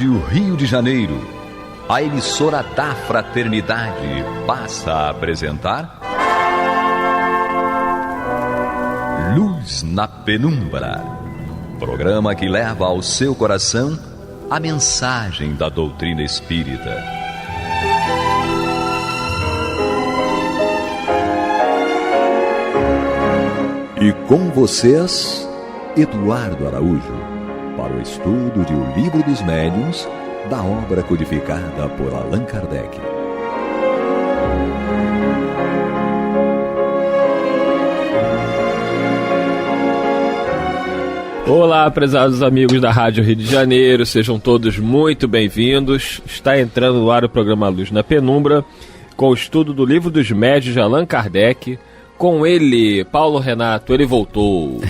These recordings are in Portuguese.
Rádio Rio de Janeiro, a emissora da Fraternidade, passa a apresentar Luz na Penumbra, programa que leva ao seu coração a mensagem da doutrina espírita. E com vocês, Eduardo Araújo, para o estudo de O Livro dos Médiuns, da obra codificada por Allan Kardec. Olá, prezados amigos da Rádio Rio de Janeiro, sejam todos muito bem-vindos. Está entrando no ar o programa Luz na Penumbra, com o estudo do Livro dos Médiuns de Allan Kardec. Com ele, Paulo Renato, ele voltou.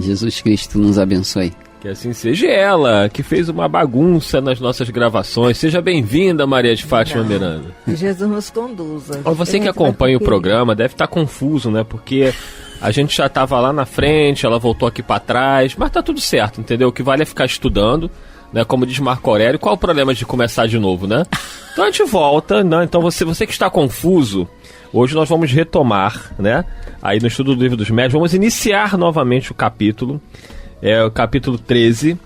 Jesus Cristo nos abençoe. Que assim seja. Ela, que fez uma bagunça nas nossas gravações. Seja bem-vinda, Maria de Fátima Miranda. Que Jesus nos conduza. Você que acompanha o programa deve estar confuso, né? Porque a gente já estava lá na frente, ela voltou aqui para trás, mas tá tudo certo, entendeu? O que vale é ficar estudando, né? Como diz Marco Aurélio, qual o problema de começar de novo, né? Então a gente volta, né? Então você que está confuso, hoje nós vamos retomar, né? Aí no estudo do Livro dos Médiuns, vamos iniciar novamente o capítulo. É o capítulo 13,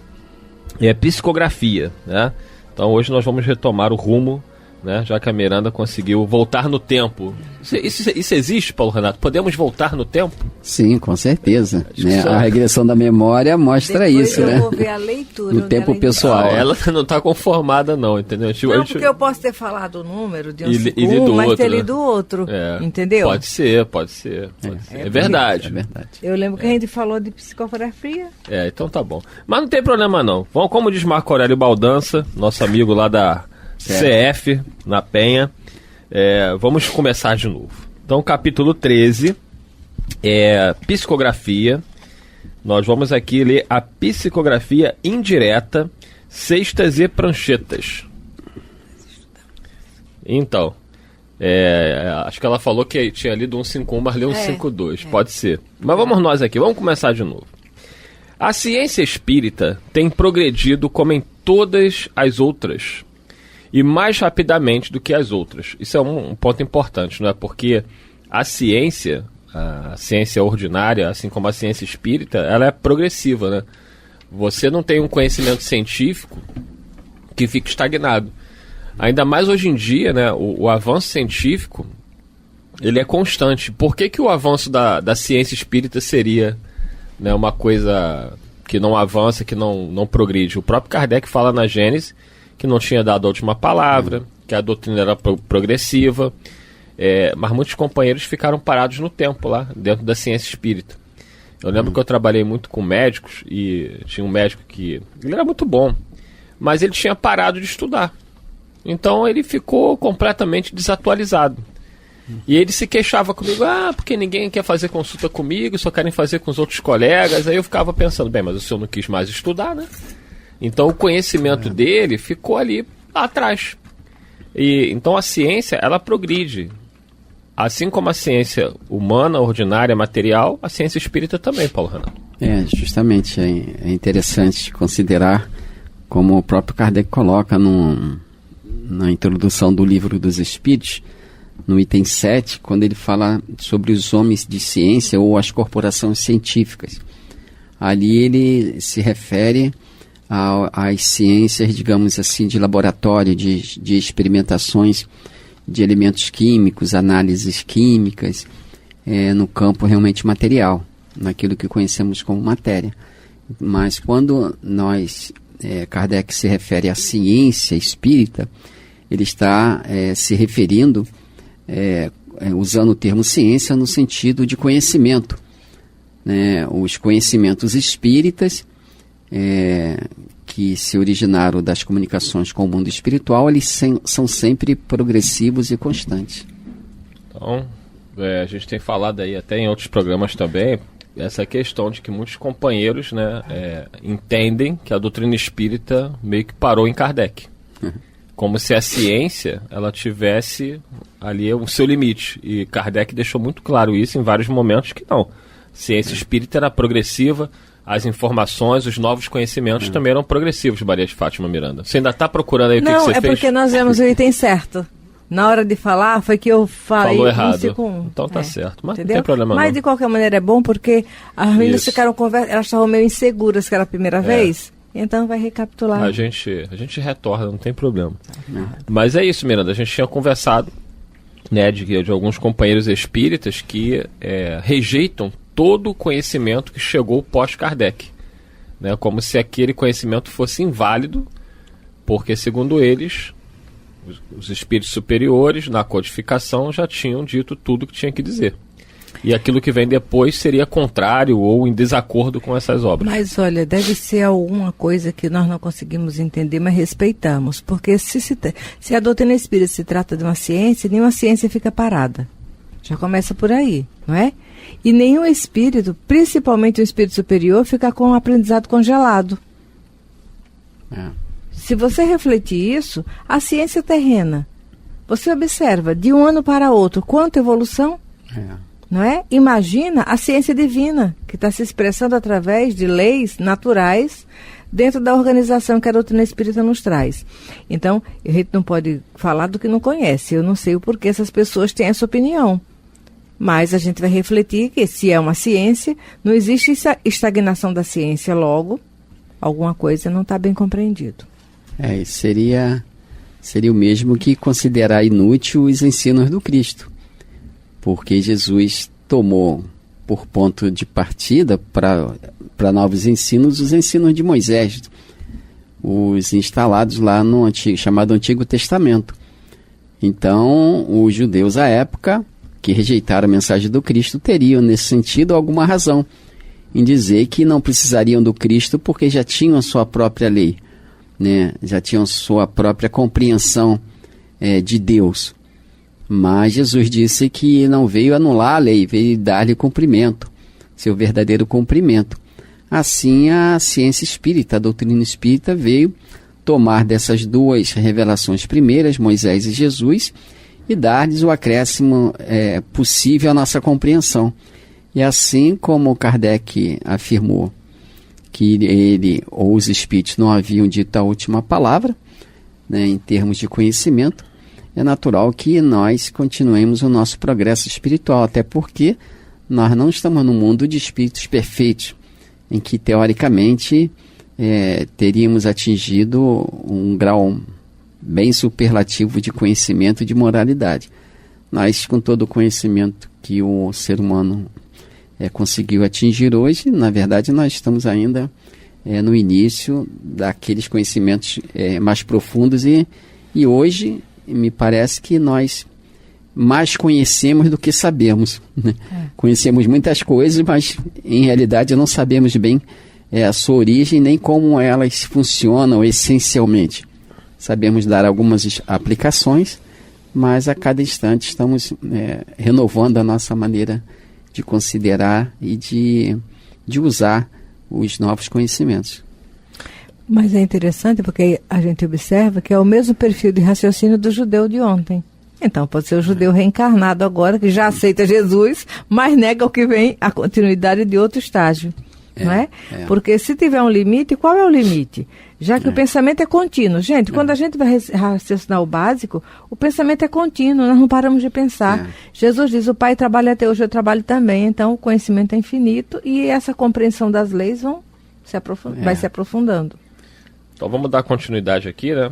é psicografia, né? Então hoje nós vamos retomar o rumo, né? Já que a Miranda conseguiu voltar no tempo. Isso existe, Paulo Renato? Podemos voltar no tempo? Sim, com certeza. Né? A regressão da memória mostra depois isso, eu né? vou ver a leitura. No tempo pessoal. Ela não está conformada não, entendeu? Não, porque eu posso ter falado o número de um mas ter lido outro, entendeu? Pode ser. É verdade. É verdade. Eu lembro que a gente falou de psicografia. Então tá bom. Mas não tem problema não. Vamos, como diz Marco Aurélio Baldança, nosso amigo lá da CF, na Penha, vamos começar de novo. Então, capítulo 13, psicografia. Nós vamos aqui ler a psicografia indireta, cestas e pranchetas. Então, acho que ela falou que tinha lido 151, mas leu 152, pode ser. Mas vamos nós aqui, vamos começar de novo. A ciência espírita tem progredido como em todas as outras, e mais rapidamente do que as outras. Isso é um ponto importante, não é? Porque a ciência ordinária, assim como a ciência espírita, ela é progressiva, né? Você não tem um conhecimento científico que fique estagnado. Ainda mais hoje em dia, né? O avanço científico, ele é constante. Por que o avanço da ciência espírita seria, né, uma coisa que não avança, que não progride? O próprio Kardec fala na Gênese que não tinha dado a última palavra, que a doutrina era progressiva, mas muitos companheiros ficaram parados no tempo lá, dentro da ciência espírita. Eu lembro que eu trabalhei muito com médicos, e tinha um médico que ele era muito bom, mas ele tinha parado de estudar. Então ele ficou completamente desatualizado. E ele se queixava comigo, porque ninguém quer fazer consulta comigo, só querem fazer com os outros colegas. Aí eu ficava pensando, mas o senhor não quis mais estudar, né? Então o conhecimento dele ficou ali atrás. Então a ciência, ela progride. Assim como a ciência humana, ordinária, material, a ciência espírita também, Paulo Renato. Justamente, é interessante considerar, como o próprio Kardec coloca na introdução do Livro dos Espíritos, no item 7, quando ele fala sobre os homens de ciência ou as corporações científicas. Ali ele se refere às ciências, digamos assim, de laboratório, de experimentações de elementos químicos, análises químicas, no campo realmente material, naquilo que conhecemos como matéria. Mas quando Kardec se refere à ciência espírita, ele está se referindo, usando o termo ciência no sentido de conhecimento, né? Os conhecimentos espíritas, que se originaram das comunicações com o mundo espiritual, eles são sempre progressivos e constantes. Então, a gente tem falado aí até em outros programas também, essa questão de que muitos companheiros, né, entendem que a doutrina espírita meio que parou em Kardec. Como se a ciência ela tivesse ali o seu limite. E Kardec deixou muito claro isso em vários momentos, que não. A ciência espírita era progressiva, as informações, os novos conhecimentos também eram progressivos, Maria de Fátima Miranda. Você ainda está procurando aí o que você fez? Não, é porque nós vemos o item certo. Na hora de falar, foi que eu falei... Falou errado. Então tá certo, mas entendeu? Não tem problema mas não. De qualquer maneira é bom, porque as meninas ficaram elas estavam meio inseguras que era a primeira vez, então vai recapitular. A gente retorna, não tem problema. Mas é isso, Miranda, a gente tinha conversado, né, de alguns companheiros espíritas que rejeitam todo o conhecimento que chegou pós-Kardec, né, como se aquele conhecimento fosse inválido, porque, segundo eles, os espíritos superiores, na codificação, já tinham dito tudo o que tinha que dizer. E aquilo que vem depois seria contrário ou em desacordo com essas obras. Mas, olha, deve ser alguma coisa que nós não conseguimos entender, mas respeitamos. Porque se a doutrina espírita se trata de uma ciência, nenhuma ciência fica parada. Já começa por aí, não é? E nenhum espírito, principalmente o espírito superior, fica com o aprendizado congelado. Se você refletir isso, a ciência terrena, você observa de um ano para outro quanta evolução, não é? Imagina a ciência divina, que está se expressando através de leis naturais dentro da organização que a doutrina espírita nos traz. Então, a gente não pode falar do que não conhece. Eu não sei o porquê essas pessoas têm essa opinião. Mas a gente vai refletir que, se é uma ciência, não existe estagnação da ciência, logo, alguma coisa não está bem compreendido. Seria o mesmo que considerar inútil os ensinos do Cristo, porque Jesus tomou por ponto de partida para novos ensinos os ensinos de Moisés, os instalados lá no chamado Antigo Testamento. Então, os judeus à época, que rejeitaram a mensagem do Cristo, teriam, nesse sentido, alguma razão em dizer que não precisariam do Cristo porque já tinham a sua própria lei, né? Já tinham sua própria compreensão de Deus. Mas Jesus disse que não veio anular a lei, veio dar-lhe cumprimento, seu verdadeiro cumprimento. Assim, a ciência espírita, a doutrina espírita, veio tomar dessas duas revelações primeiras, Moisés e Jesus, e dar-lhes o acréscimo possível à nossa compreensão. E assim como Kardec afirmou que ele ou os espíritos não haviam dito a última palavra, né, em termos de conhecimento, é natural que nós continuemos o nosso progresso espiritual, até porque nós não estamos num mundo de espíritos perfeitos, em que, teoricamente, teríamos atingido um grau bem superlativo de conhecimento e de moralidade. Nós, com todo o conhecimento que o ser humano conseguiu atingir hoje, na verdade, nós estamos ainda no início daqueles conhecimentos mais profundos e hoje me parece que nós mais conhecemos do que sabemos, né? Conhecemos muitas coisas, mas em realidade não sabemos bem a sua origem nem como elas funcionam essencialmente. Sabemos dar algumas aplicações, mas a cada instante estamos renovando a nossa maneira de considerar e de usar os novos conhecimentos. Mas é interessante porque a gente observa que é o mesmo perfil de raciocínio do judeu de ontem. Então pode ser o judeu reencarnado agora, que já aceita Jesus, mas nega o que vem, a continuidade de outro estágio. Não é? Porque se tiver um limite, qual é o limite? Já que o pensamento é contínuo. Gente, quando a gente vai raciocinar o básico, o pensamento é contínuo, nós não paramos de pensar. Jesus diz, o Pai trabalha até hoje, eu trabalho também. Então o conhecimento é infinito e essa compreensão das leis vai se aprofundando. Então vamos dar continuidade aqui, né?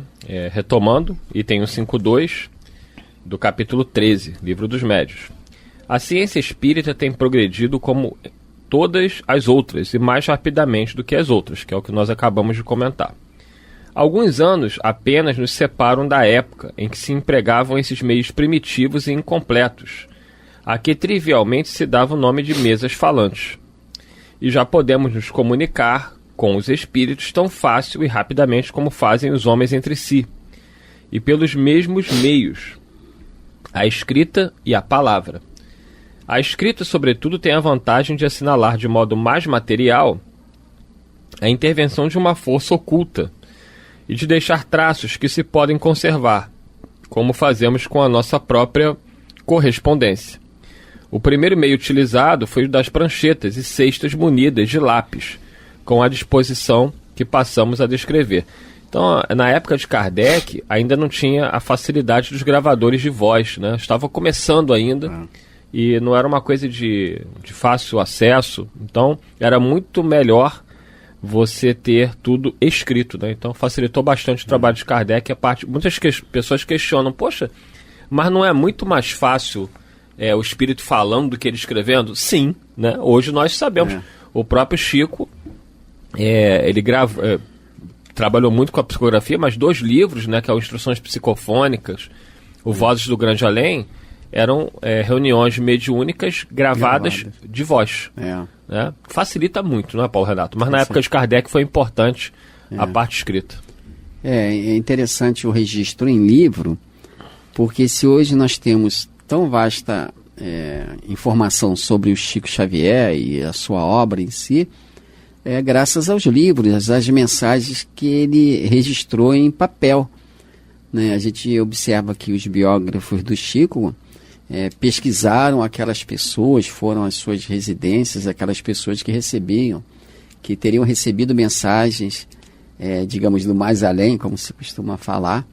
Retomando, item 152 do capítulo 13, Livro dos Médiuns. A ciência espírita tem progredido como todas as outras e mais rapidamente do que as outras, que é o que nós acabamos de comentar. Alguns anos apenas nos separam da época em que se empregavam esses meios primitivos e incompletos, a que trivialmente se dava o nome de mesas falantes. E já podemos nos comunicar com os espíritos tão fácil e rapidamente como fazem os homens entre si, e pelos mesmos meios, a escrita e a palavra. A escrita, sobretudo, tem a vantagem de assinalar de modo mais material a intervenção de uma força oculta e de deixar traços que se podem conservar, como fazemos com a nossa própria correspondência. O primeiro meio utilizado foi o das pranchetas e cestas munidas de lápis, com a disposição que passamos a descrever. Então, na época de Kardec, ainda não tinha a facilidade dos gravadores de voz, né? Estava começando ainda e não era uma coisa de fácil acesso. Então, era muito melhor você ter tudo escrito, né? Então, facilitou bastante o trabalho de Kardec. Muitas pessoas questionam, poxa, mas não é muito mais fácil o espírito falando do que ele escrevendo? Sim, né? Hoje nós sabemos. O próprio Chico, ele trabalhou muito com a psicografia, mas 2 livros, né, que é o Instruções Psicofônicas, o Vozes do Grande Além, eram reuniões mediúnicas gravadas de voz. Né? Facilita muito, não é, Paulo Renato? Mas na época de Kardec foi importante a parte escrita. É interessante o registro em livro, porque se hoje nós temos tão vasta informação sobre o Chico Xavier e a sua obra em si, graças aos livros, às mensagens que ele registrou em papel. Né? A gente observa que os biógrafos do Chico pesquisaram aquelas pessoas, foram às suas residências, aquelas pessoas que teriam recebido mensagens, digamos, do mais além, como se costuma falar.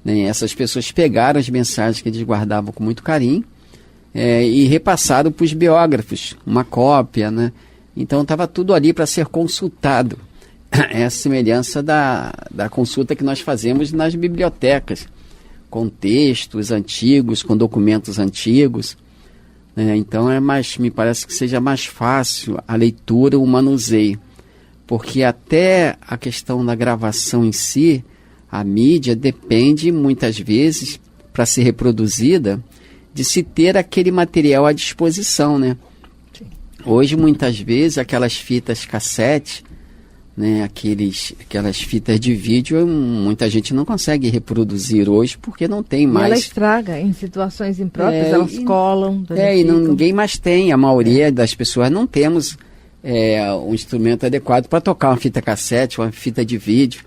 Né? Essas pessoas pegaram as mensagens que eles guardavam com muito carinho e repassaram para os biógrafos, uma cópia, né? Então estava tudo ali para ser consultado. É a semelhança da consulta que nós fazemos nas bibliotecas, com textos antigos, com documentos antigos. Então me parece que seja mais fácil a leitura, o manuseio. Porque até a questão da gravação em si, a mídia depende muitas vezes, para ser reproduzida, de se ter aquele material à disposição, né? Hoje, muitas vezes, aquelas fitas cassete, né, aquelas fitas de vídeo, muita gente não consegue reproduzir hoje porque não tem mais. Ela estraga em situações impróprias, elas colam. Ninguém mais tem. A maioria das pessoas não temos um instrumento adequado para tocar uma fita cassete, uma fita de vídeo.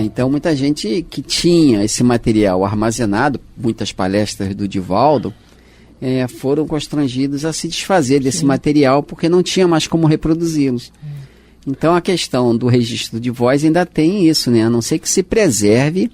Então, muita gente que tinha esse material armazenado, muitas palestras do Divaldo, foram constrangidos a se desfazer desse material porque não tinha mais como reproduzi-los. Então a questão do registro de voz ainda tem isso, né? A não ser que se preserve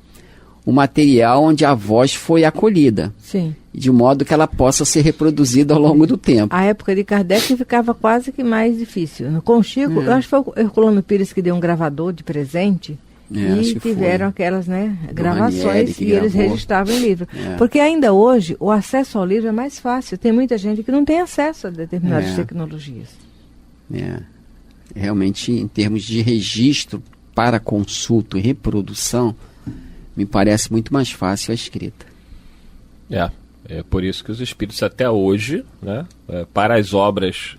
o material onde a voz foi acolhida. Sim. De modo que ela possa ser reproduzida ao longo do tempo. A época de Kardec ficava quase que mais difícil. Com o Chico, eu acho que foi o Herculano Pires que deu um gravador de presente. E tiveram aquelas gravações e eles registravam em livro. Porque ainda hoje o acesso ao livro é mais fácil. Tem muita gente que não tem acesso a determinadas tecnologias. Realmente, em termos de registro para consulta e reprodução, me parece muito mais fácil a escrita. É por isso que os espíritos até hoje, né, para as obras,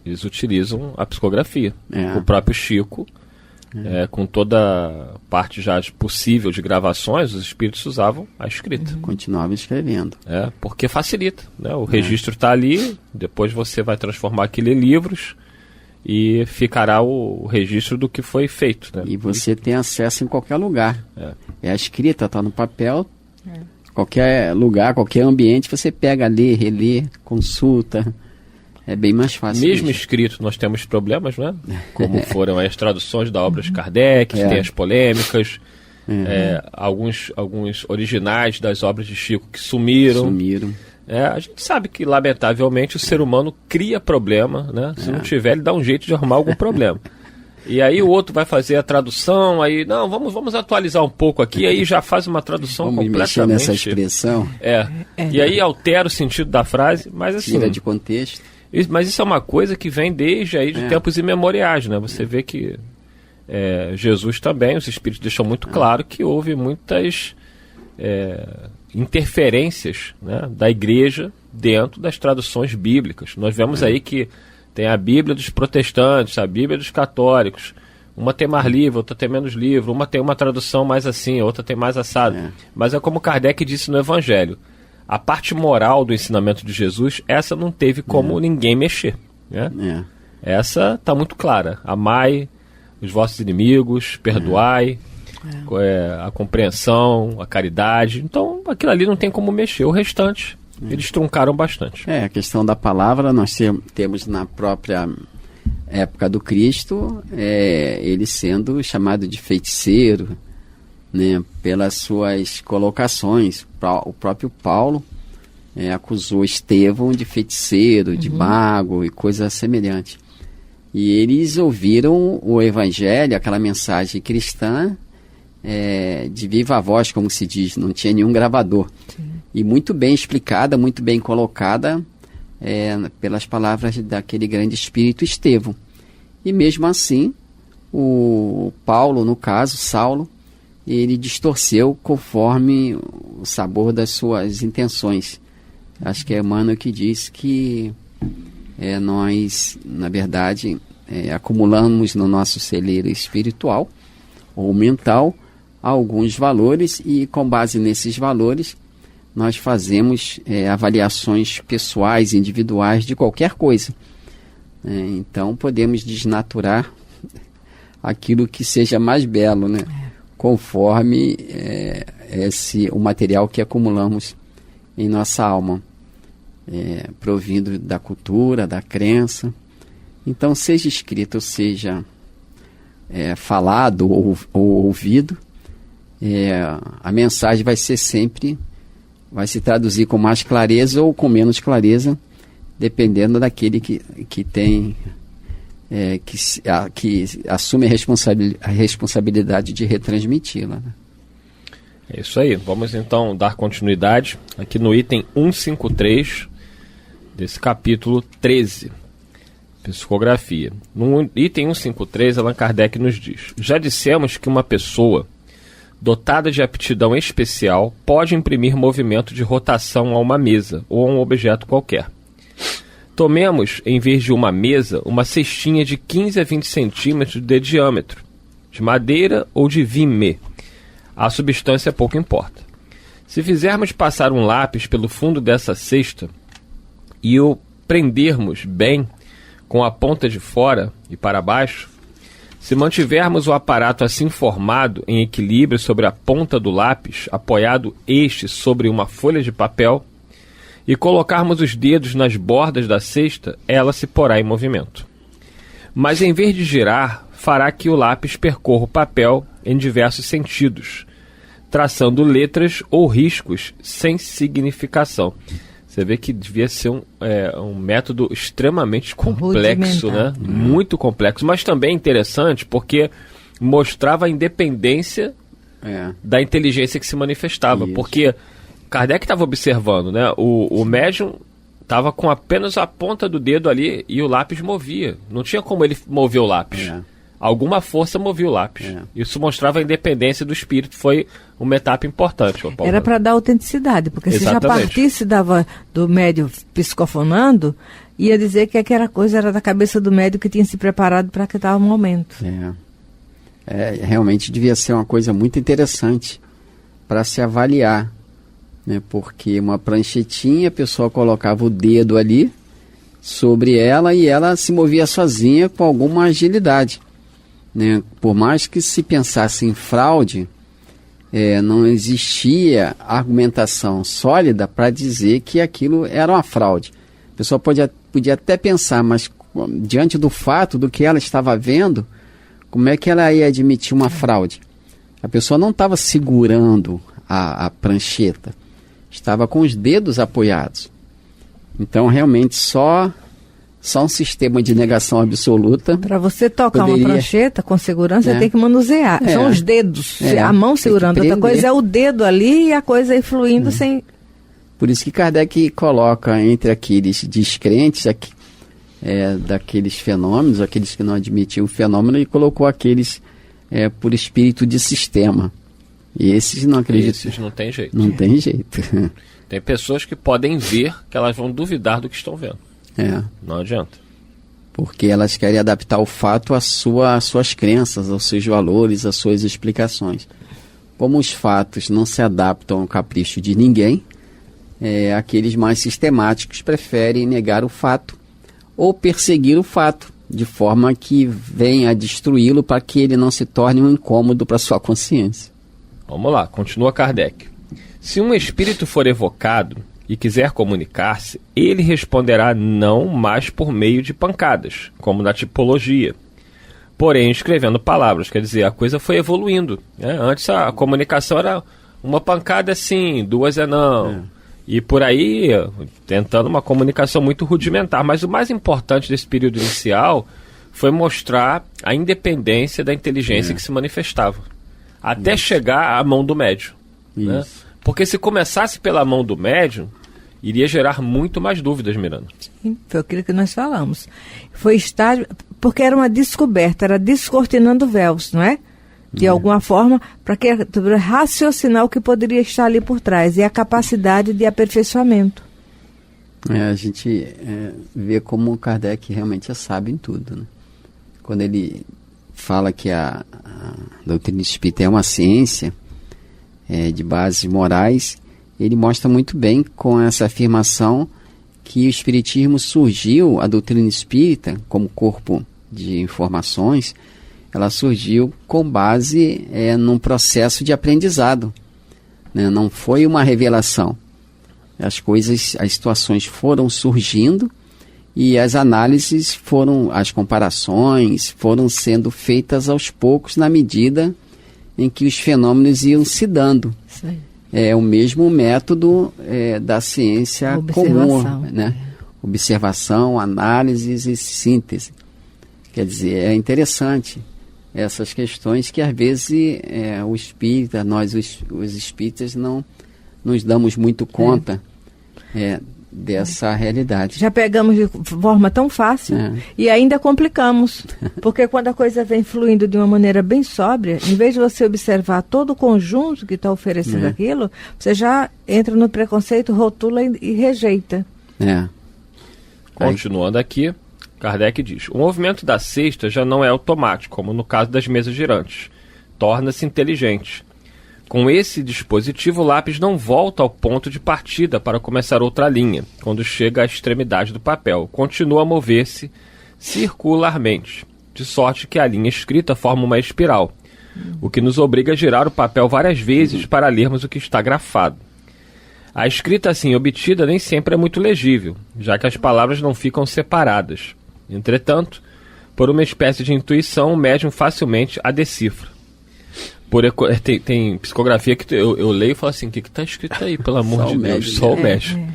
eles utilizam a psicografia. O próprio Chico, com toda a parte já possível de gravações, os espíritos usavam a escrita. Continuavam escrevendo. Porque facilita, né? O registro está ali, depois você vai transformar aquilo em livros e ficará o registro do que foi feito. Né? E você tem acesso em qualquer lugar. A escrita está no papel, qualquer lugar, qualquer ambiente, você pega, lê, relê, consulta. É bem mais fácil. Mesmo escrito, nós temos problemas, né? Como foram as traduções da obra de Kardec, que tem as polêmicas, alguns originais das obras de Chico que sumiram. A gente sabe que, lamentavelmente, o ser humano cria problema, né? Se não tiver, ele dá um jeito de arrumar algum problema. E aí o outro vai fazer a tradução, aí, não, vamos atualizar um pouco aqui, aí já faz uma tradução completamente... mexer nessa expressão. E aí altera o sentido da frase, mas assim... Tira de contexto. Mas isso é uma coisa que vem desde aí de tempos imemoriais, né? Você vê que Jesus também, os espíritos deixam muito claro que houve muitas interferências, né, da igreja dentro das traduções bíblicas. Nós vemos aí que tem a Bíblia dos protestantes, a Bíblia dos católicos. Uma tem mais livro, outra tem menos livro. Uma tem uma tradução mais assim, outra tem mais assado. Mas é como Kardec disse no Evangelho. A parte moral do ensinamento de Jesus, essa não teve como ninguém mexer. Né? Essa está muito clara. Amai os vossos inimigos, perdoai, a compreensão, a caridade. Então, aquilo ali não tem como mexer. O restante, eles truncaram bastante. A questão da palavra, nós temos na própria época do Cristo, ele sendo chamado de feiticeiro, né, pelas suas colocações. O próprio Paulo acusou Estevão de feiticeiro, de mago e coisa semelhante. E eles ouviram o evangelho, aquela mensagem cristã, de viva voz, como se diz, não tinha nenhum gravador. Sim. E muito bem explicada, muito bem colocada pelas palavras daquele grande espírito Estevão. E mesmo assim, o Paulo, no caso, Saulo, ele distorceu conforme o sabor das suas intenções. Acho que é Emmanuel que diz que nós, na verdade, acumulamos no nosso celeiro espiritual ou mental alguns valores e, com base nesses valores, nós fazemos avaliações pessoais, individuais de qualquer coisa. Então, podemos desnaturar aquilo que seja mais belo, né? Conforme o material que acumulamos em nossa alma, provindo da cultura, da crença. Então, seja escrito, seja falado ou ouvido, a mensagem vai ser sempre, vai se traduzir com mais clareza ou com menos clareza, dependendo daquele que tem, que assume a responsabilidade de retransmiti-la, né? É isso aí. Vamos então dar continuidade aqui no item 153 desse capítulo 13, Psicografia. No item 153, Allan Kardec nos diz: já dissemos que uma pessoa dotada de aptidão especial pode imprimir movimento de rotação a uma mesa ou a um objeto qualquer. Tomemos, em vez de uma mesa, uma cestinha de 15 a 20 centímetros de diâmetro, de madeira ou de vime. A substância pouco importa. Se fizermos passar um lápis pelo fundo dessa cesta e o prendermos bem com a ponta de fora e para baixo, se mantivermos o aparato assim formado em equilíbrio sobre a ponta do lápis, apoiado este sobre uma folha de papel, e colocarmos os dedos nas bordas da cesta, ela se porá em movimento. Mas em vez de girar, fará que o lápis percorra o papel em diversos sentidos, traçando letras ou riscos sem significação. Você vê que devia ser um método extremamente complexo, né? Muito complexo, mas também interessante porque mostrava a independência da inteligência que se manifestava. Isso. Porque Kardec estava observando, né? O médium estava com apenas a ponta do dedo ali e o lápis movia. Não tinha como ele mover o lápis. Alguma força movia o lápis. Isso mostrava a independência do espírito. Foi uma etapa importante. Era para dar autenticidade, porque exatamente. Se já partisse do médium psicofonando, ia dizer que aquela coisa era da cabeça do médium que tinha se preparado para aquele momento. Realmente devia ser uma coisa muito interessante para se avaliar, né? Porque uma pranchetinha, a pessoa colocava o dedo ali sobre ela e ela se movia sozinha com alguma agilidade, né? Por mais que se pensasse em fraude, não existia argumentação sólida para dizer que aquilo era uma fraude. A pessoa podia até pensar, mas diante do fato do que ela estava vendo, como é que ela ia admitir uma fraude? A pessoa não estava segurando a prancheta, estava com os dedos apoiados. Então, realmente, só um sistema de negação absoluta. Para você tocar uma prancheta com segurança, você tem que manusear. São os dedos, a mão segurando. Outra coisa é o dedo ali e a coisa aí fluindo sem... Por isso que Kardec coloca entre aqueles descrentes, daqueles fenômenos, aqueles que não admitiam o fenômeno, e colocou aqueles por espírito de sistema. E esses não acreditam. Esses não tem jeito. Não tem jeito. Tem pessoas que podem ver que elas vão duvidar do que estão vendo. Não adianta. Porque elas querem adaptar o fato às suas crenças, aos seus valores, às suas explicações. Como os fatos não se adaptam ao capricho de ninguém, aqueles mais sistemáticos preferem negar o fato ou perseguir o fato, de forma que venha a destruí-lo para que ele não se torne um incômodo para sua consciência. Vamos lá, continua Kardec. Se um espírito for evocado e quiser comunicar-se, ele responderá não mais por meio de pancadas, como na tipologia, porém escrevendo palavras. Quer dizer, a coisa foi evoluindo, né? Antes a comunicação era uma pancada sim, duas é não. E por aí, tentando uma comunicação muito rudimentar. Mas o mais importante desse período inicial foi mostrar a independência da inteligência que se manifestava, até chegar à mão do médium. Né? Porque se começasse pela mão do médium, iria gerar muito mais dúvidas, Miranda. Sim, foi aquilo que nós falamos. Foi estágio, porque era uma descoberta, era descortinando véus, não é? De alguma forma, para raciocinar o que poderia estar ali por trás, e a capacidade de aperfeiçoamento. A gente vê como o Kardec realmente é sábio em tudo, né? Quando ele fala que a doutrina espírita é uma ciência de bases morais, ele mostra muito bem com essa afirmação que o espiritismo surgiu, a doutrina espírita, como corpo de informações, ela surgiu com base num processo de aprendizado, né? Não foi uma revelação. As situações foram surgindo e as análises as comparações foram sendo feitas aos poucos na medida em que os fenômenos iam se dando. Sim. É o mesmo método da ciência comum, né? Observação, análises e síntese. Quer dizer, é interessante essas questões que às vezes o espírita, nós os espíritas não nos damos muito conta dessa realidade. Já pegamos de forma tão fácil e ainda complicamos, porque quando a coisa vem fluindo de uma maneira bem sóbria, em vez de você observar todo o conjunto que está oferecendo aquilo, você já entra no preconceito, rotula e rejeita. Continuando aqui, Kardec diz: o movimento da cesta já não é automático, como no caso das mesas girantes. Torna-se inteligente. Com esse dispositivo, o lápis não volta ao ponto de partida para começar outra linha, quando chega à extremidade do papel. Continua a mover-se circularmente, de sorte que a linha escrita forma uma espiral, o que nos obriga a girar o papel várias vezes para lermos o que está grafado. A escrita assim obtida nem sempre é muito legível, já que as palavras não ficam separadas. Entretanto, por uma espécie de intuição, o médium facilmente a decifra. Tem psicografia que eu leio e falo assim: o que está escrito aí, pelo amor de Deus? Só o médium.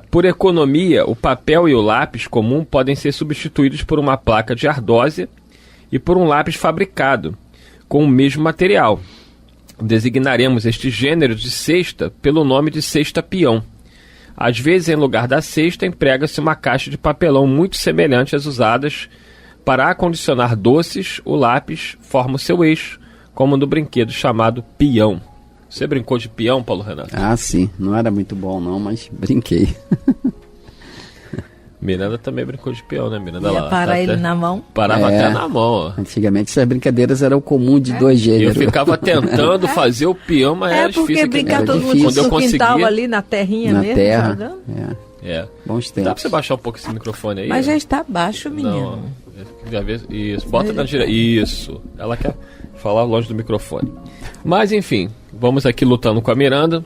Por economia, o papel e o lápis comum podem ser substituídos por uma placa de ardósia e por um lápis fabricado com o mesmo material. Designaremos este gênero de cesta pelo nome de cesta peão. Às vezes, em lugar da cesta, emprega-se uma caixa de papelão muito semelhante às usadas para acondicionar doces. O lápis forma o seu eixo, como no brinquedo chamado peão. Você brincou de peão, Paulo Renato? Ah, sim. Não era muito bom não, mas brinquei. Miranda também brincou de peão, né, Miranda? Ia parar ele na mão. Parava até na mão, ó. Antigamente essas brincadeiras eram comum de dois gêneros. Eu ficava tentando fazer o peão, mas era difícil. Porque brincar todo mundo no quintal ali, na terrinha na mesmo, terra, jogando. Bons tempos. Dá pra você baixar um pouco esse microfone aí? Mas já está baixo, menino. Não, isso, bota na direita. Isso. Ela quer falar longe do microfone. Mas, enfim, vamos aqui lutando com a Miranda.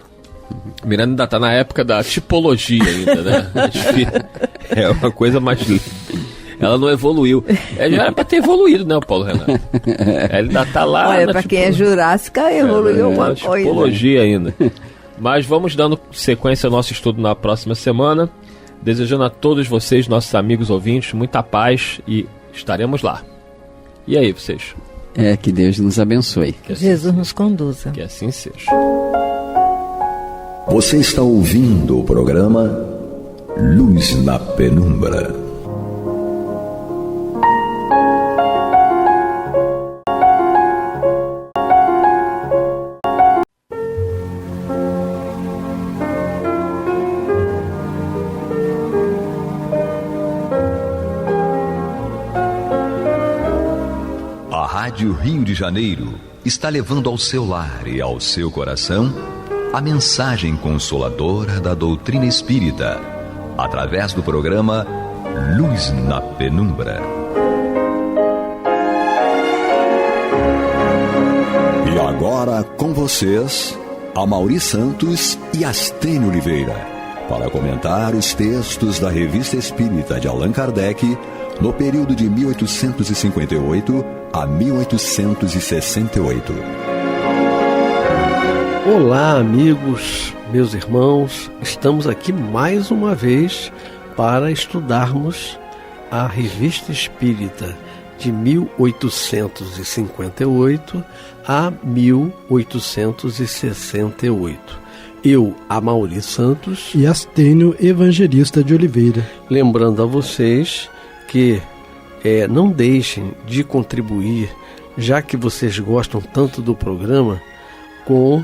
Miranda ainda tá na época da tipologia ainda, né? É uma coisa mais... Ela não evoluiu. Já era pra ter evoluído, né, o Paulo Renato? Ela ainda tá lá... Olha, pra quem é jurássica, evoluiu alguma coisa. Tipologia ainda. Mas vamos dando sequência ao nosso estudo na próxima semana. Desejando a todos vocês, nossos amigos ouvintes, muita paz e estaremos lá. E aí, vocês? Que Deus nos abençoe. Que Jesus nos conduza. Que assim seja. Você está ouvindo o programa Luz na Penumbra. A Rádio Rio de Janeiro está levando ao seu lar e ao seu coração a mensagem consoladora da doutrina espírita, através do programa Luz na Penumbra. E agora com vocês, Amaury Santos e Astênio Oliveira, para comentar os textos da Revista Espírita de Allan Kardec no período de 1858 a 1868. Olá, amigos, meus irmãos, estamos aqui mais uma vez para estudarmos a Revista Espírita de 1858 a 1868. Eu, Amaury Santos e Astênio Evangelista de Oliveira. Lembrando a vocês que não deixem de contribuir, já que vocês gostam tanto do programa, com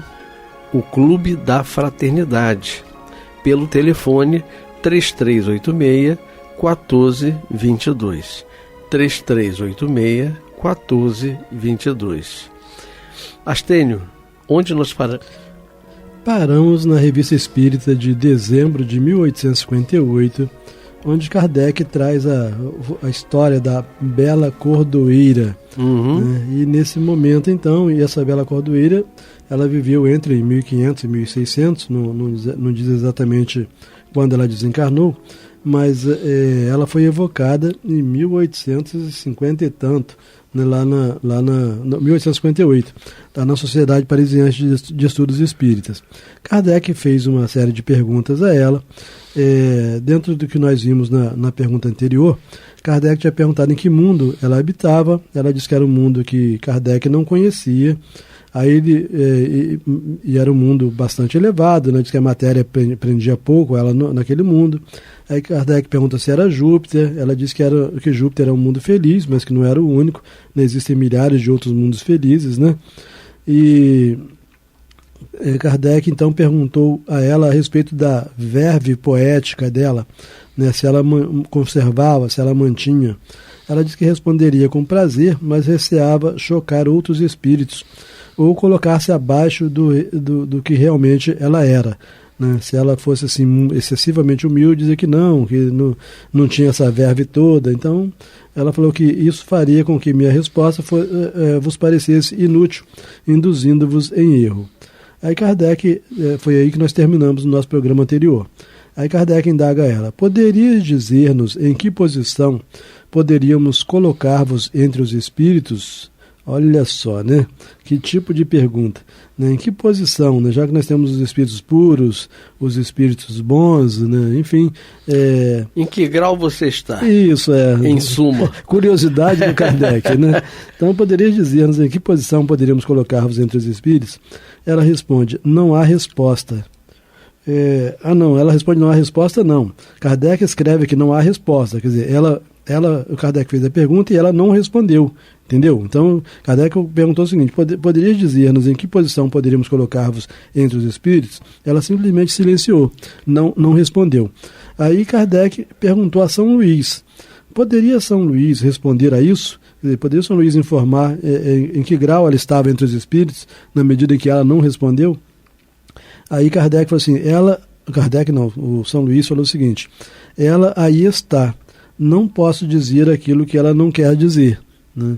o Clube da Fraternidade, pelo telefone 3386-1422. 3386-1422. Astênio, onde nós paramos na Revista Espírita de dezembro de 1858, onde Kardec traz a história da Bela Cordoeira. Né? E nesse momento, então, essa Bela Cordoeira, ela viveu entre 1500 e 1600, não diz exatamente quando ela desencarnou, mas ela foi evocada em 1850 e tanto, né, lá na 1858, lá na Sociedade Parisiense de Estudos Espíritas. Kardec fez uma série de perguntas a ela. Dentro do que nós vimos na pergunta anterior, Kardec tinha perguntado em que mundo ela habitava. Ela disse que era um mundo que Kardec não conhecia. Aí e era um mundo bastante elevado, né? Diz que a matéria prendia pouco ela naquele mundo. Aí Kardec pergunta se era Júpiter. Ela disse que Júpiter era um mundo feliz, mas que não era o único, né? Existem milhares de outros mundos felizes, né? E Kardec então perguntou a ela a respeito da verve poética dela, né? Se ela conservava, se ela mantinha. Ela disse que responderia com prazer, mas receava chocar outros espíritos ou colocar-se abaixo do que realmente ela era. Né? Se ela fosse assim, excessivamente humilde, dizer que não tinha essa verve toda. Então, ela falou que isso faria com que minha resposta vos parecesse inútil, induzindo-vos em erro. Aí Kardec, foi aí que nós terminamos o nosso programa anterior. Aí Kardec indaga a ela: poderias dizer-nos em que posição poderíamos colocar-vos entre os espíritos? Olha só, né? Que tipo de pergunta, né? Em que posição, né? Já que nós temos os espíritos puros, os espíritos bons, né? Enfim. Em que grau você está? Isso, em suma. Curiosidade do Kardec, né? Então, poderia dizer-nos em que posição poderíamos colocar-vos entre os espíritos? Ela responde: não há resposta. Ela responde: não há resposta, não. Kardec escreve que não há resposta, quer dizer, o Kardec fez a pergunta e ela não respondeu, entendeu? Então, Kardec perguntou o seguinte: poderia dizer-nos em que posição poderíamos colocar-vos entre os espíritos? Ela simplesmente silenciou, não respondeu. Aí Kardec perguntou a São Luís: poderia São Luís responder a isso? Poderia São Luís informar em que grau ela estava entre os espíritos, na medida em que ela não respondeu? Aí Kardec falou assim, o São Luís falou o seguinte: ela aí está, não posso dizer aquilo que ela não quer dizer. Né?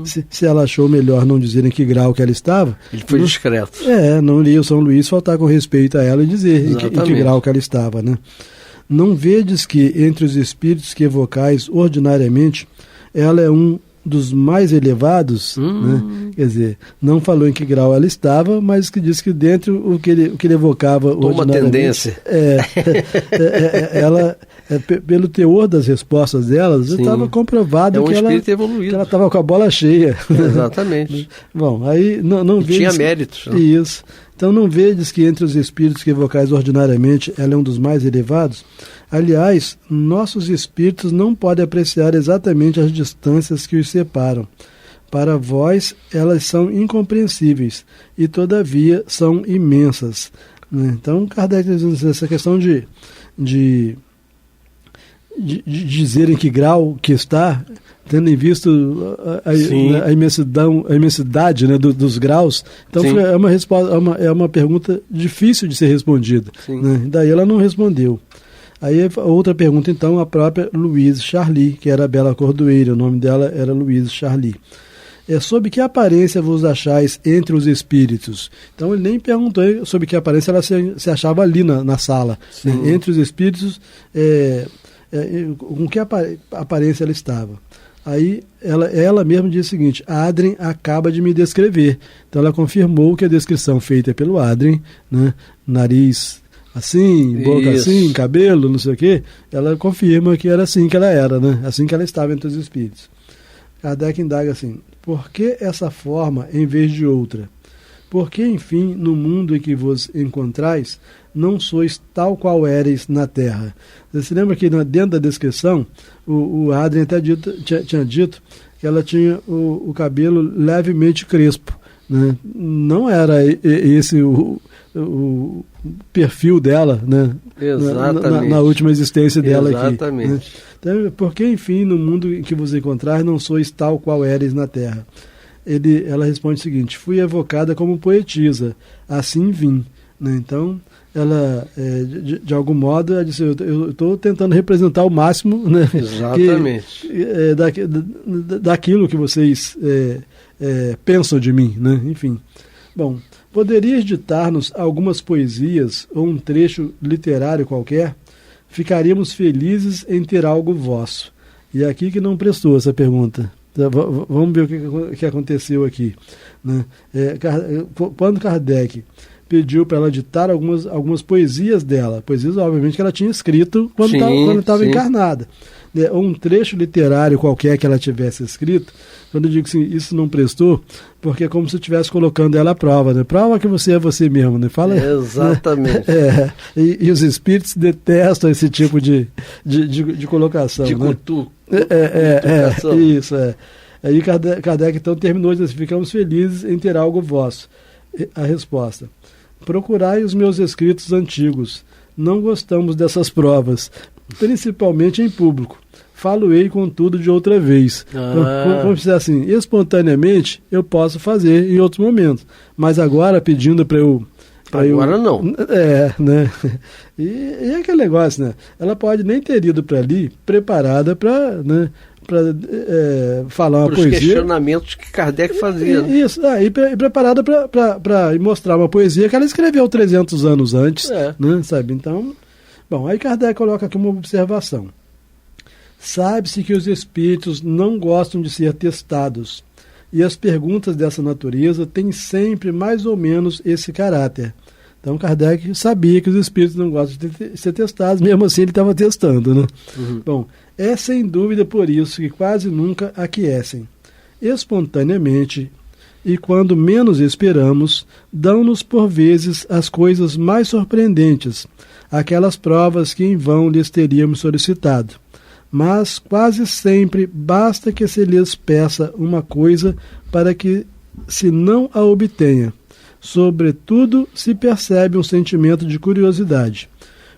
Se ela achou melhor não dizer em que grau que ela estava... Ele foi discreto. Não iria o São Luís faltar com respeito a ela e dizer em que grau que ela estava. Né? Não vedes que entre os espíritos que evocais ordinariamente, ela é um dos mais elevados, né? Quer dizer, não falou em que grau ela estava, mas que disse que dentro o que ele evocava uma tendência. Ela, pelo teor das respostas delas, estava comprovado que ela estava com a bola cheia. Exatamente. Bom, aí não tinha méritos. Não? Isso. Então não vedes que entre os espíritos que evocais ordinariamente ela é um dos mais elevados? Aliás, nossos espíritos não podem apreciar exatamente as distâncias que os separam. Para vós, elas são incompreensíveis e, todavia, são imensas. Então, Kardec diz essa questão de dizer em que grau que está, tendo em vista a imensidade, né, dos graus. Então, é uma pergunta difícil de ser respondida. Né? Daí ela não respondeu. Aí a outra pergunta, então, a própria Louise Charly, que era a Bela Cordoeira, o nome dela era Louise Charly. sob que aparência vos achais entre os espíritos? Então ele nem perguntou sob que aparência ela se achava ali na sala, né? Entre os espíritos, com que aparência ela estava. Aí ela mesma diz o seguinte: Adrien acaba de me descrever. Então ela confirmou que a descrição feita pelo Adrien, né, nariz assim, boca assim, cabelo, não sei o quê, ela confirma que era assim que ela era, né? Assim que ela estava entre os espíritos. Kardec indaga assim: por que essa forma em vez de outra? Porque, enfim, no mundo em que vos encontrais, não sois tal qual éreis na terra. Você se lembra que dentro da descrição, o Adrien até tinha dito que ela tinha o cabelo levemente crespo, né? Não era esse o perfil dela, né? Exatamente. Na última existência dela. Exatamente. Aqui. Né? Então, porque, enfim, no mundo em que vos encontrais, não sois tal qual éreis na terra. Ela responde o seguinte: fui evocada como poetisa, assim vim. Né? Então, ela, de algum modo, ela disse: eu estou tentando representar o máximo, né? Exatamente. Daquilo que vocês pensam de mim. Né? Enfim. Bom, poderias ditar-nos algumas poesias ou um trecho literário qualquer? Ficaríamos felizes em ter algo vosso. E é aqui que não prestou essa pergunta. Vamos ver o que aconteceu aqui. Né? Quando Kardec pediu para ela ditar algumas poesias dela, poesias, obviamente, que ela tinha escrito quando estava encarnada. Ou um trecho literário qualquer que ela tivesse escrito, quando eu digo assim, isso não prestou, porque é como se eu estivesse colocando ela à prova, né? Prova que você é você mesmo, né? Fala, exatamente. Né? E os espíritos detestam esse tipo de colocação. De né? Isso, Aí Kardec então terminou dizendo: ficamos felizes em ter algo vosso. A resposta: procurai os meus escritos antigos. Não gostamos dessas provas, principalmente em público. Falo-ei, contudo, de outra vez. Como dizer assim, espontaneamente eu posso fazer em outros momentos, mas agora pedindo para eu... não. Né? E aquele negócio, né? Ela pode nem ter ido para ali preparada para... Né, falar uma poesia. Os questionamentos que Kardec fazia. Isso, e preparada para mostrar uma poesia que ela escreveu 300 anos antes, né, sabe? Então, bom, aí Kardec coloca aqui uma observação. Sabe-se que os espíritos não gostam de ser testados, e as perguntas dessa natureza têm sempre mais ou menos esse caráter. Então Kardec sabia que os espíritos não gostam de ser testados, mesmo assim ele estava testando, né? Bom, é sem dúvida por isso que quase nunca aquecem. Espontaneamente, e quando menos esperamos, dão-nos por vezes as coisas mais surpreendentes, aquelas provas que em vão lhes teríamos solicitado. Mas quase sempre basta que se lhes peça uma coisa para que se não a obtenha. Sobretudo se percebe um sentimento de curiosidade.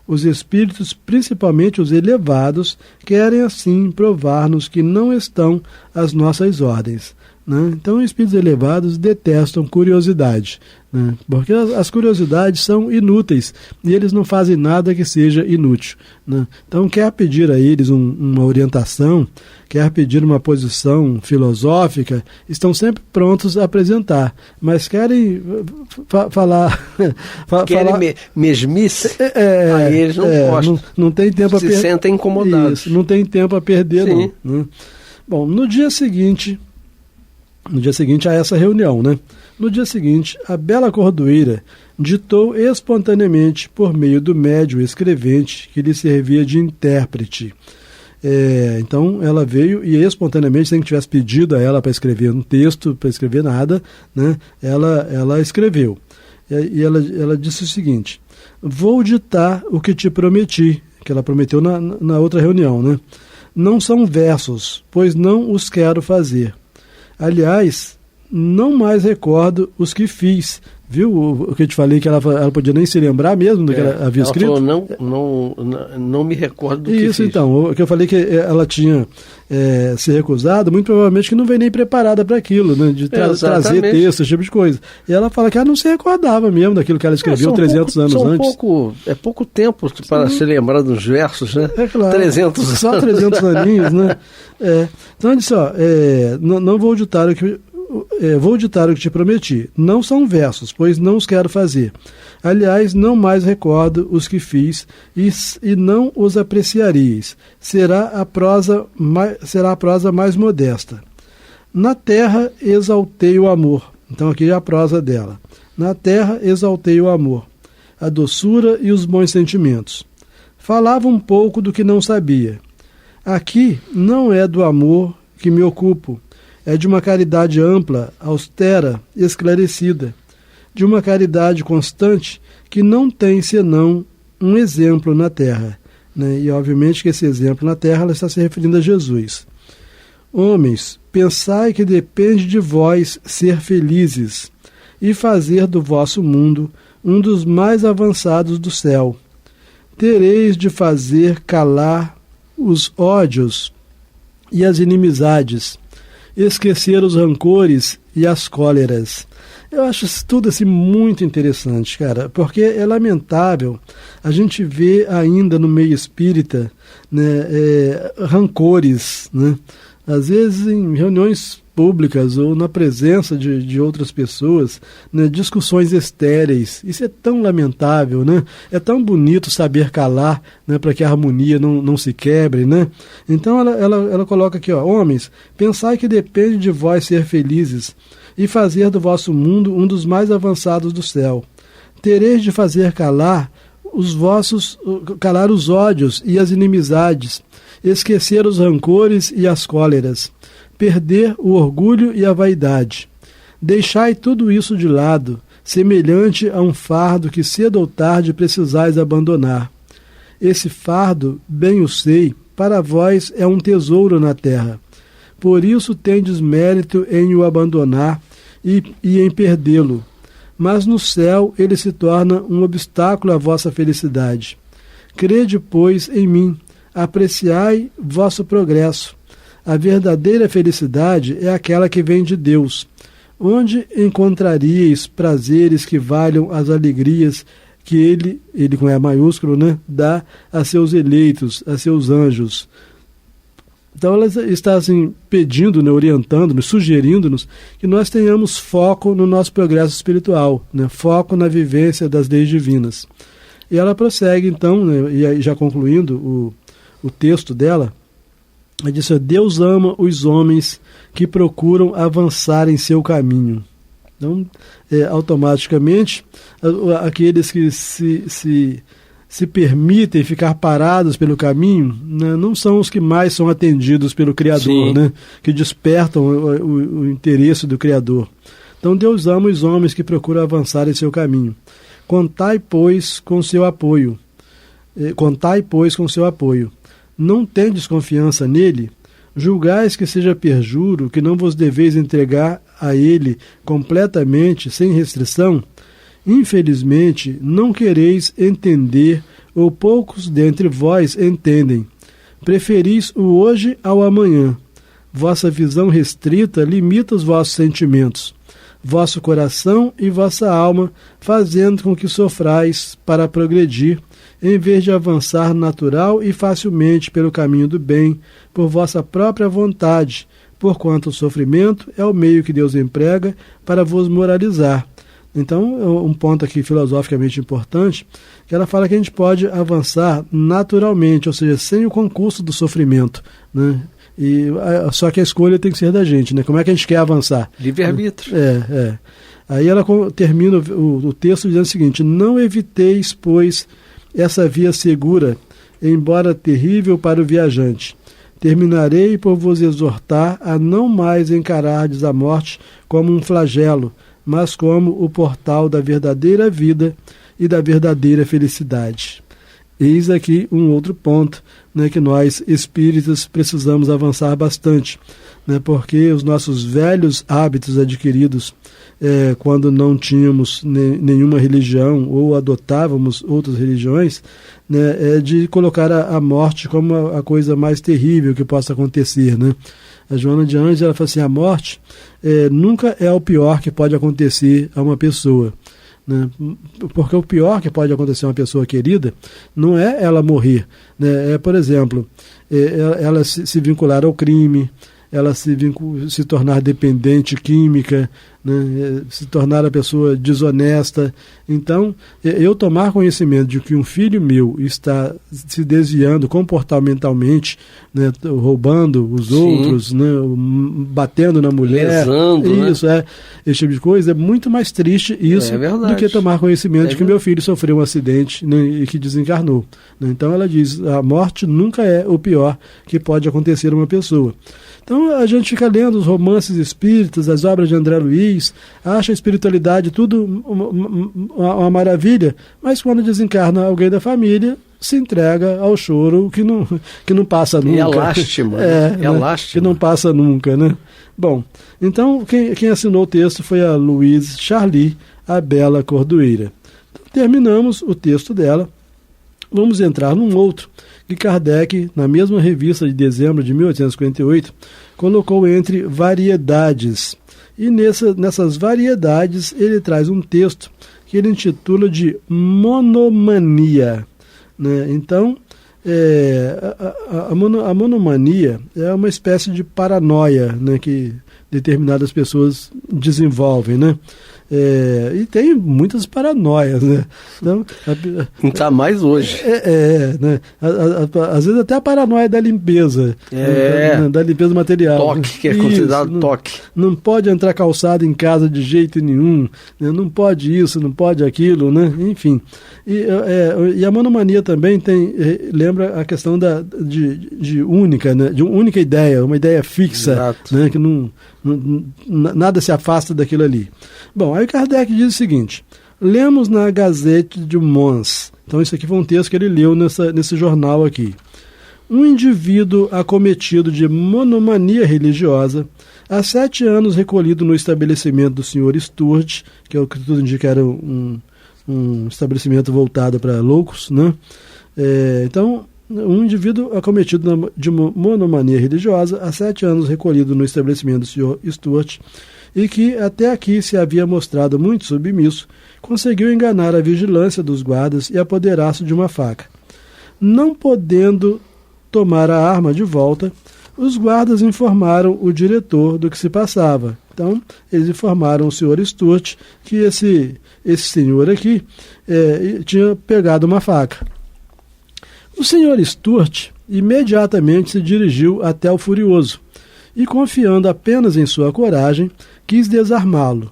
Os espíritos, principalmente os elevados, querem assim provar-nos que não estão às nossas ordens. Né? Então, os espíritos elevados detestam curiosidade, né? Porque as curiosidades são inúteis e eles não fazem nada que seja inútil. Né? Então, quer pedir a eles uma orientação, quer pedir uma posição filosófica, estão sempre prontos a apresentar, mas querem falar... Querem mesmice? Aí eles não gostam. Não tem tempo se sentem incomodados. Isso, não tem tempo a perder, não. Né? Bom, no dia seguinte a essa reunião, né? No dia seguinte, a Bela Cordoeira ditou espontaneamente por meio do médium escrevente que lhe servia de intérprete. Então ela veio e espontaneamente, sem que tivesse pedido a ela para escrever um texto, para escrever nada, né? Ela escreveu. E ela disse o seguinte: vou ditar o que te prometi, que ela prometeu na outra reunião, né? Não são versos, pois não os quero fazer. Aliás, não mais recordo os que fiz. Viu o que eu te falei, que ela podia nem se lembrar mesmo do que ela havia escrito? Ela falou, não me recordo do que fiz. Isso, então, o que eu falei que ela tinha se recusado, muito provavelmente que não veio nem preparada para aquilo, né, de trazer texto, esse tipo de coisa. E ela fala que ela não se recordava mesmo daquilo que ela escreveu 300 anos antes. É pouco tempo para se lembrar dos versos, né? É claro. 300 anos. Só 300 aninhos, né? Então, ela disse, não vou ditar vou ditar o que te prometi. Não são versos, pois não os quero fazer. Aliás, não mais recordo os que fiz, e não os apreciareis. Será a prosa mais modesta. Na terra exaltei o amor. Então aqui é a prosa dela. Na terra exaltei o amor, a doçura e os bons sentimentos. Falava um pouco do que não sabia. Aqui não é do amor que me ocupo, é de uma caridade ampla, austera, esclarecida, de uma caridade constante que não tem senão um exemplo na terra. Né? E obviamente que esse exemplo na terra ela está se referindo a Jesus. Homens, pensai que depende de vós ser felizes e fazer do vosso mundo um dos mais avançados do céu. Tereis de fazer calar os ódios e as inimizades, esquecer os rancores e as cóleras. Eu acho isso tudo assim muito interessante, cara, porque é lamentável a gente ver ainda no meio espírita, né, rancores, né? Às vezes em reuniões públicas ou na presença de outras pessoas, né, discussões estéreis. Isso é tão lamentável, né? É tão bonito saber calar, né, para que a harmonia não se quebre, né? Então ela coloca aqui, ó, homens, pensai que depende de vós ser felizes e fazer do vosso mundo um dos mais avançados do céu. Tereis de fazer calar os ódios e as inimizades, esquecer os rancores e as cóleras, perder o orgulho e a vaidade. Deixai tudo isso de lado, semelhante a um fardo que cedo ou tarde precisais abandonar. Esse fardo, bem o sei, para vós é um tesouro na terra. Por isso tendes mérito em o abandonar e em perdê-lo. Mas no céu ele se torna um obstáculo à vossa felicidade. Crede, pois, em mim, apreciai vosso progresso. A verdadeira felicidade é aquela que vem de Deus, onde encontraríeis prazeres que valham as alegrias que ele com E maiúsculo, né, dá a seus eleitos, a seus anjos. Então ela está assim, pedindo, né, orientando-nos, sugerindo-nos que nós tenhamos foco no nosso progresso espiritual, né, foco na vivência das leis divinas. E ela prossegue então, né, e aí, já concluindo o texto dela, ela diz: Deus ama os homens que procuram avançar em seu caminho. Então, automaticamente, aqueles que se permitem ficar parados pelo caminho, né, não são os que mais são atendidos pelo Criador, né, que despertam o interesse do Criador. Então Deus ama os homens que procuram avançar em seu caminho. Contai, pois, com seu apoio. Não tendes confiança nele? Julgais que seja perjuro, que não vos deveis entregar a ele completamente, sem restrição? Infelizmente, não quereis entender, ou poucos dentre vós entendem. Preferis o hoje ao amanhã. Vossa visão restrita limita os vossos sentimentos, vosso coração e vossa alma, fazendo com que sofrais para progredir, em vez de avançar natural e facilmente pelo caminho do bem, por vossa própria vontade, porquanto o sofrimento é o meio que Deus emprega para vos moralizar. Então, um ponto aqui filosoficamente importante, que ela fala que a gente pode avançar naturalmente, ou seja, sem o concurso do sofrimento, né? Só que a escolha tem que ser da gente, né? Como é que a gente quer avançar? Livre-arbítrio. Aí ela termina o texto dizendo o seguinte: não eviteis, pois, essa via segura, embora terrível para o viajante. Terminarei por vos exortar a não mais encarardes a morte como um flagelo, mas como o portal da verdadeira vida e da verdadeira felicidade. Eis aqui um outro ponto, né, que nós espíritas precisamos avançar bastante, né, porque os nossos velhos hábitos adquiridos quando não tínhamos nenhuma religião ou adotávamos outras religiões, né, de colocar a morte como a coisa mais terrível que possa acontecer, né? A Joana de Anjos, ela fala assim: a morte nunca é o pior que pode acontecer a uma pessoa, né? Porque o pior que pode acontecer a uma pessoa querida não é ela morrer, né? Por exemplo, ela se vincular ao crime, ela se tornar dependente química, né, se tornar a pessoa desonesta. Então, eu tomar conhecimento de que um filho meu está se desviando comportamentalmente, né, roubando os outros, né, batendo na mulher, lesando, isso, né? Esse tipo de coisa, é muito mais triste isso do que tomar conhecimento de que meu filho sofreu um acidente, né, e que desencarnou. Né? Então ela diz, a morte nunca é o pior que pode acontecer a uma pessoa. Então a gente fica lendo os romances espíritas, as obras de André Luiz, acha a espiritualidade tudo uma maravilha, mas quando desencarna alguém da família, se entrega ao choro que não passa nunca. É a lástima. Lástima. Que não passa nunca, né? Bom, então quem assinou o texto foi a Louise Charly, a Bela Cordoeira. Então, terminamos o texto dela. Vamos entrar num outro, que Kardec, na mesma revista de dezembro de 1858, colocou entre variedades. E nessas variedades ele traz um texto que ele intitula de monomania. Né? Então, a monomania é uma espécie de paranoia, né, que determinadas pessoas desenvolvem, né? E tem muitas paranoias, né? Então, tá mais hoje. Né? Às vezes até a paranoia da limpeza, da limpeza material. Toque, que é considerado toque. Não pode entrar calçado em casa de jeito nenhum, né? Não pode isso, não pode aquilo, né? Enfim. E a monomania também lembra a questão de única, né? De única ideia, uma ideia fixa, né? Que nada se afasta daquilo ali. Bom, aí Kardec diz o seguinte: lemos na Gazette du Mons. Então isso aqui foi um texto que ele leu nesse jornal aqui. Um indivíduo acometido de monomania religiosa, há 7 anos recolhido no estabelecimento do Sr. Sturt, que é o que tudo indica era um estabelecimento voltado para loucos, né? Então, um indivíduo acometido de monomania religiosa, há 7 anos recolhido no estabelecimento do Sr. Sturt, e que até aqui se havia mostrado muito submisso, conseguiu enganar a vigilância dos guardas e apoderar-se de uma faca. Não podendo tomar a arma de volta, os guardas informaram o diretor do que se passava. Então, eles informaram o Sr. Sturt que esse senhor aqui tinha pegado uma faca. O Sr. Sturt imediatamente se dirigiu até o furioso e, confiando apenas em sua coragem, quis desarmá-lo.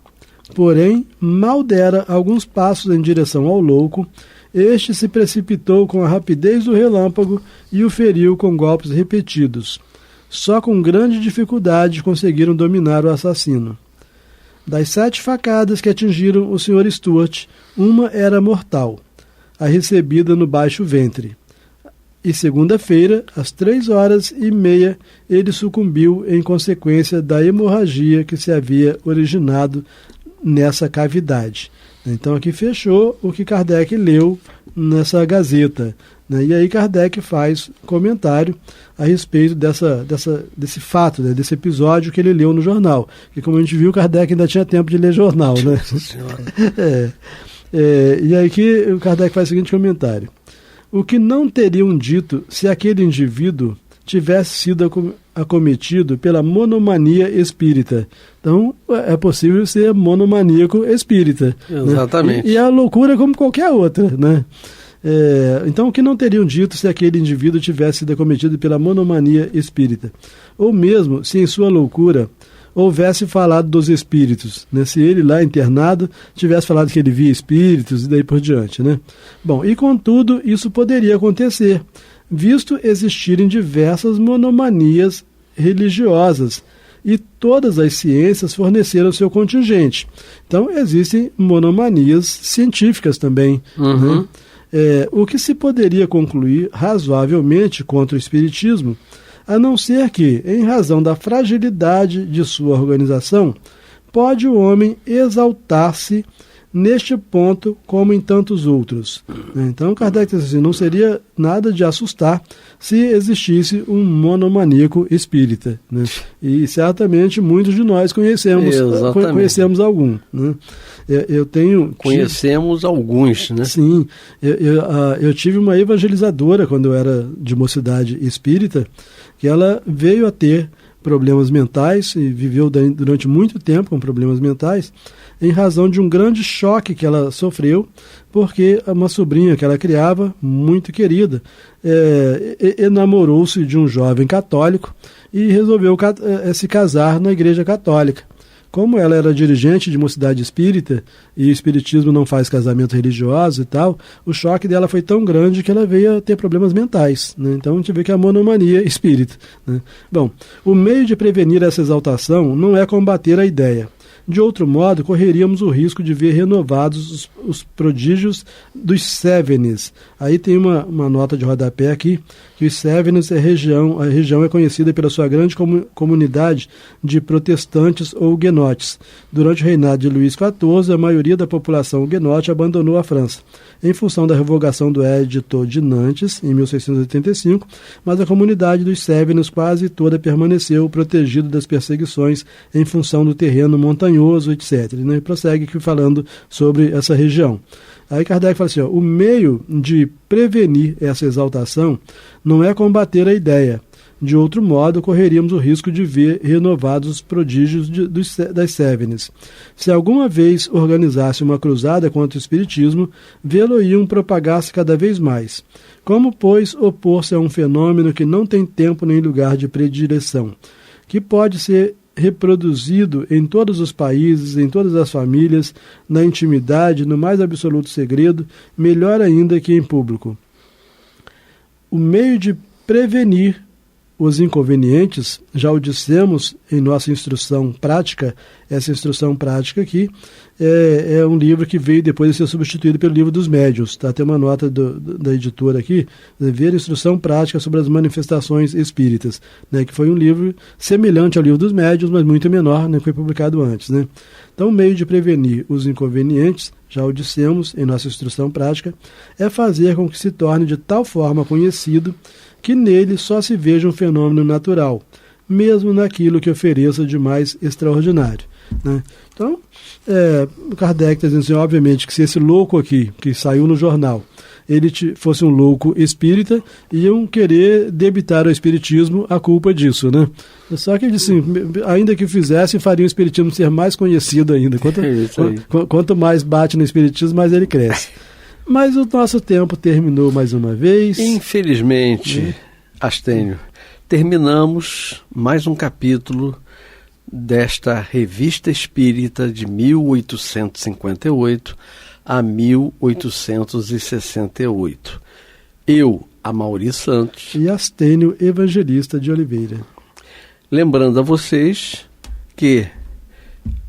Porém, mal dera alguns passos em direção ao louco, este se precipitou com a rapidez do relâmpago e o feriu com golpes repetidos. Só com grande dificuldade conseguiram dominar o assassino. Das 7 facadas que atingiram o Sr. Sturt, uma era mortal, a recebida no baixo ventre. E segunda-feira, às 3h30, ele sucumbiu em consequência da hemorragia que se havia originado nessa cavidade. Então aqui fechou o que Kardec leu nessa Gazeta. Né? E aí Kardec faz comentário a respeito desse fato, né? Desse episódio que ele leu no jornal. Que, como a gente viu, Kardec ainda tinha tempo de ler jornal. Né? E aí que o Kardec faz o seguinte comentário: o que não teriam dito se aquele indivíduo tivesse sido acometido pela monomania espírita. Então, é possível ser monomaníaco espírita. Exatamente. Né? E a loucura como qualquer outra, né? Então, o que não teriam dito se aquele indivíduo tivesse sido acometido pela monomania espírita? Ou mesmo se em sua loucura houvesse falado dos espíritos, né? Se ele lá internado tivesse falado que ele via espíritos e daí por diante, né? Bom, e contudo isso poderia acontecer, visto existirem diversas monomanias religiosas e todas as ciências forneceram seu contingente. Então existem monomanias científicas também. Né? O que se poderia concluir razoavelmente contra o espiritismo, a não ser que, em razão da fragilidade de sua organização, pode o homem exaltar-se neste ponto como em tantos outros. Então Kardec diz assim, não seria nada de assustar se existisse um monomaníaco espírita. Né? E certamente muitos de nós conhecemos algum. Né? Conhecemos alguns, né? Sim. Eu tive uma evangelizadora quando eu era de mocidade espírita, que ela veio a ter problemas mentais e viveu durante muito tempo com problemas mentais em razão de um grande choque que ela sofreu, porque uma sobrinha que ela criava, muito querida, enamorou-se de um jovem católico e resolveu se casar na igreja católica. Como ela era dirigente de mocidade espírita e o espiritismo não faz casamento religioso e tal, o choque dela foi tão grande que ela veio a ter problemas mentais, né? Então a gente vê que é a monomania espírita, né? Bom, o meio de prevenir essa exaltação não é combater a ideia. De outro modo, correríamos o risco de ver renovados os prodígios dos Cévenes. Aí tem uma nota de rodapé aqui, que os Cévenes a região é conhecida pela sua grande comunidade de protestantes ou huguenotes. Durante o reinado de Luís XIV, a maioria da população huguenote abandonou a França, em função da revogação do Edito de Nantes, em 1685, mas a comunidade dos Cévenes quase toda permaneceu protegida das perseguições em função do terreno montanhoso, etc. E prossegue aqui falando sobre essa região. Aí Kardec fala assim, o meio de prevenir essa exaltação não é combater a ideia. De outro modo, correríamos o risco de ver renovados os prodígios das Cévenes. Se alguma vez organizasse uma cruzada contra o espiritismo, vê-lo-iam propagar-se cada vez mais. Como, pois, opor-se a um fenômeno que não tem tempo nem lugar de predileção, que pode ser reproduzido em todos os países, em todas as famílias, na intimidade, no mais absoluto segredo, melhor ainda que em público. O meio de prevenir os inconvenientes, já o dissemos em nossa instrução prática. Essa instrução prática aqui é um livro que veio depois de ser substituído pelo livro dos médiuns. Tá? Tem uma nota da editora aqui, ver instrução prática sobre as manifestações espíritas, né? Que foi um livro semelhante ao livro dos médiuns, mas muito menor, né? Que foi publicado antes. Né? Então, o meio de prevenir os inconvenientes, já o dissemos em nossa instrução prática, é fazer com que se torne de tal forma conhecido que nele só se veja um fenômeno natural, mesmo naquilo que ofereça de mais extraordinário. Né? Então, o Kardec está dizendo assim, obviamente, que se esse louco aqui, que saiu no jornal, ele fosse um louco espírita, iam querer debitar ao espiritismo a culpa disso, né? Só que ele disse, ainda que fizesse, faria o espiritismo ser mais conhecido ainda. Quanto mais bate no espiritismo, mais ele cresce. Mas o nosso tempo terminou mais uma vez. Infelizmente, Astênio, terminamos mais um capítulo desta Revista Espírita de 1858 a 1868. Eu, Amaury Santos. E Astênio Evangelista de Oliveira. Lembrando a vocês que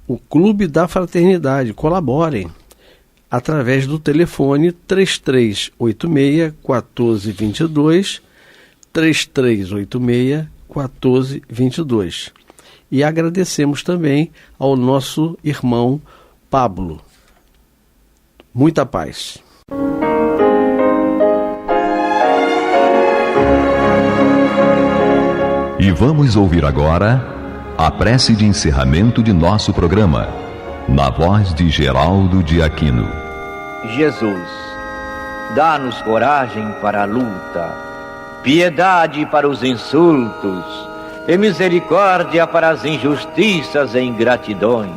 o Clube da Fraternidade, colaborem através do telefone 3386-1422, 3386-1422. E agradecemos também ao nosso irmão Pablo. Muita paz. E vamos ouvir agora a prece de encerramento de nosso programa, na voz de Geraldo de Aquino. Jesus, dá-nos coragem para a luta, piedade para os insultos e misericórdia para as injustiças e ingratidões.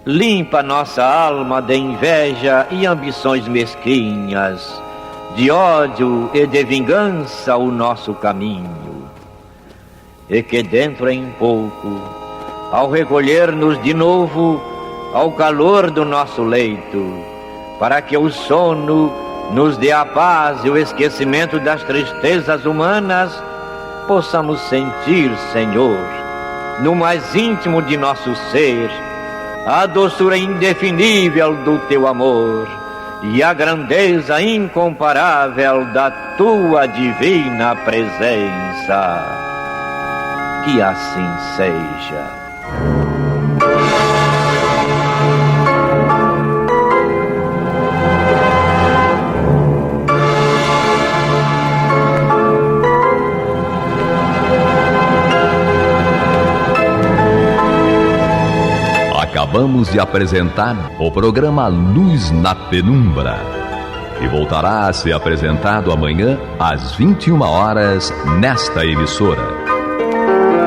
Limpa nossa alma de inveja e ambições mesquinhas, de ódio e de vingança o nosso caminho. E que dentro em pouco, ao recolher-nos de novo ao calor do nosso leito, para que o sono nos dê a paz e o esquecimento das tristezas humanas, possamos sentir, Senhor, no mais íntimo de nosso ser, a doçura indefinível do Teu amor e a grandeza incomparável da Tua divina presença. Que assim seja. Acabamos de apresentar o programa Luz na Penumbra, que voltará a ser apresentado amanhã às 21 horas nesta emissora. Música